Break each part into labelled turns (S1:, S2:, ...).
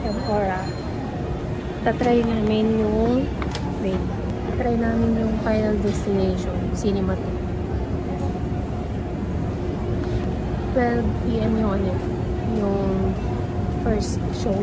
S1: Tempura. Tatry namin yung try namin yung Final Destination Cinema 2. 12 PM yung ano, yung first show.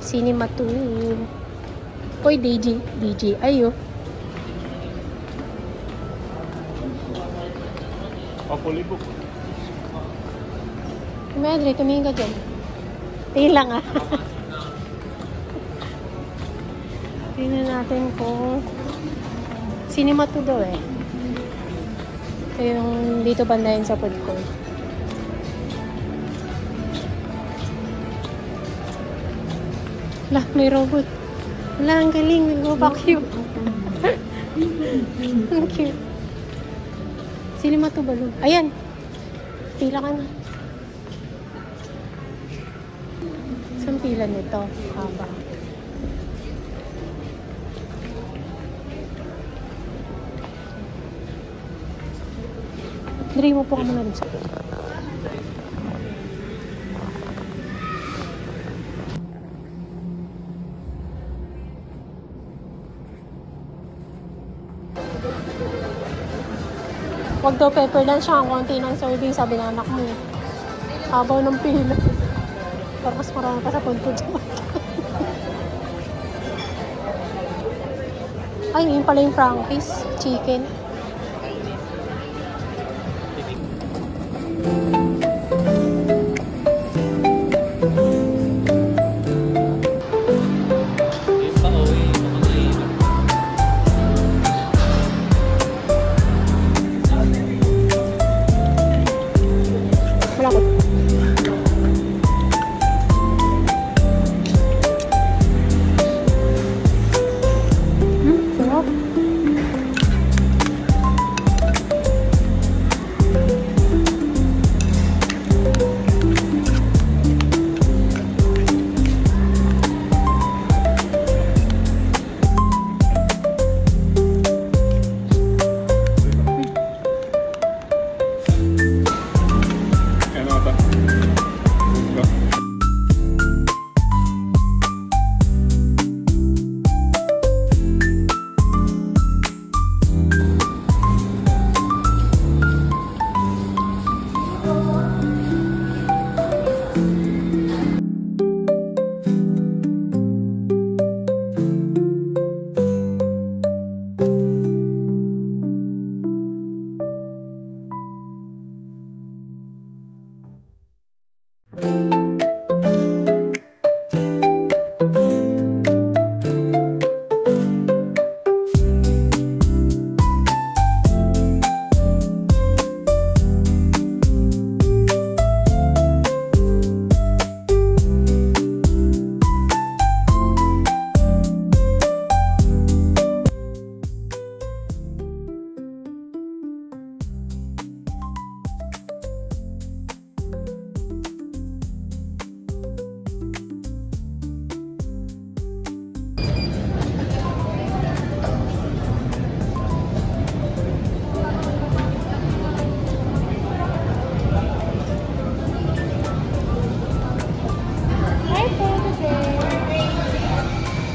S1: Cinema 2. Oy, DJ. Ayo.
S2: Papulibok.
S1: Madre, tumingin ka dyan. Tingin lang ah. Tingnan natin kung Cinema 2 daw eh. Ito yung dito banda yun sa food court. Lah, may robot. Wala, ang galing. Nag-vacuum. Ang cute. Cinema 2 balon. Ayan. Pila ka na. Isang pila nito. Haba. Dari mo po ka muna rin sa wag daw pepper lang siya ang konti ng serving, sabi ng anak mo. Habaw ng pila. Tapos marami pa sa punto dyan. Ay, yun pala yung Frankie's chicken.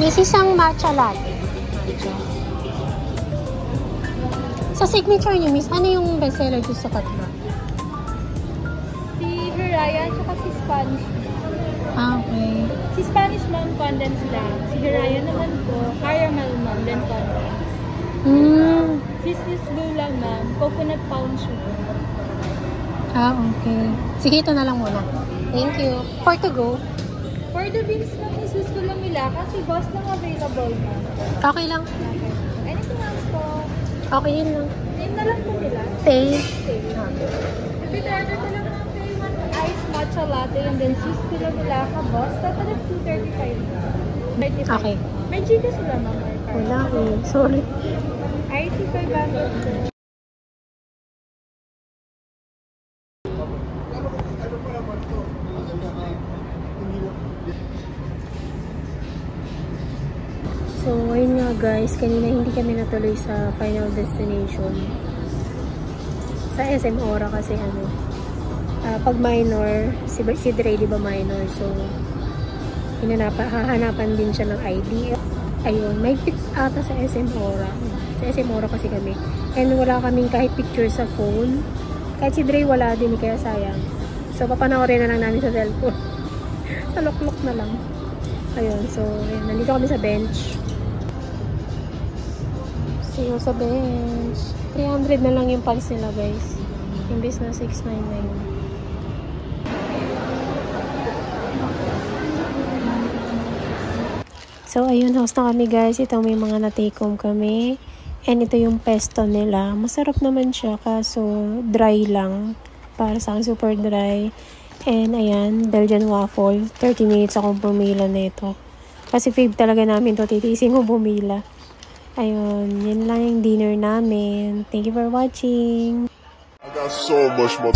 S1: Miss, isang matcha latte. Sa signature niyo, Miss, ano yung bestseller dito sa tatlo?
S3: Si Hirayan, tsaka si Spanish.
S1: Ah, okay.
S3: Si Spanish ma'am, condensed lang. Si Hirayan naman po, caramel ma'am, then condensed. Si Sis Lula ma'am, coconut pound sugar.
S1: Ah, okay. Sige, ito na lang muna. Thank you. For to go.
S3: For the beans ma'am, isus ko lang nila kasi boss lang available ma'am.
S1: Okay lang.
S3: Okay. Anything else po?
S1: Okay, yun lang.
S3: Name na lang po nila.
S1: Thank
S3: Okay. Repeat order ko lang ma'am kay one iced matcha latte and then sis ko lang nila ka boss. Total of 235.
S1: Okay.
S3: May chika sila ma'am. Or card?
S1: Wala eh. Sorry.
S3: IT 500.
S1: guys, kanina hindi kami natuloy sa final destination. Sa SM Ora kasi ano, pag minor, si Dre di ba minor, so hahanapan din siya ng ID. Ayun, may pick ata sa SM Ora. Sa SM Ora kasi kami. And wala kaming kahit picture sa phone. Kahit si Dre wala din, kaya sayang. So papanoorin na lang namin sa cellphone. Sa loklok na lang. Ayun, so ayun, nandito kami sa bench. So sa bench, 300 na lang yung pulse nila guys. Imbis na 699. So ayun, house na kami guys. Ito may mga na-take home kami. And ito yung pesto nila. Masarap naman siya kaso dry lang. Para sa akin super dry. And ayan, Belgian waffle. 30 minutes akong bumila nito. Kasi fave talaga namin to. Titiisin ko bumila. Ayun, yan lang yung dinner namin. Thank you for watching.
S2: I got so much more.